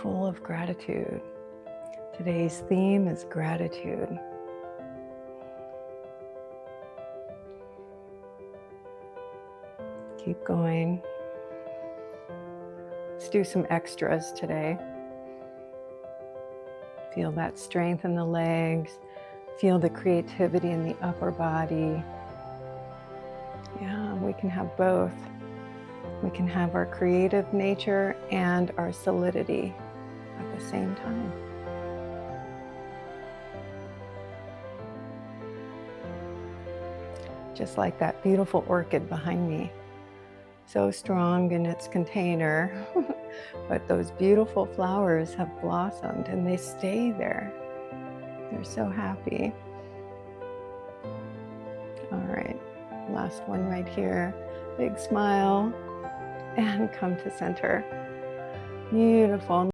full of gratitude. Today's theme is gratitude. Keep going. Let's do some extras today. Feel that strength in the legs. Feel the creativity in the upper body. Yeah, we can have both. We can have our creative nature and our solidity at the same time. Just like that beautiful orchid behind me. So strong in its container, but those beautiful flowers have blossomed and they stay there. They're so happy. All right, last one right here. Big smile and come to center. Beautiful.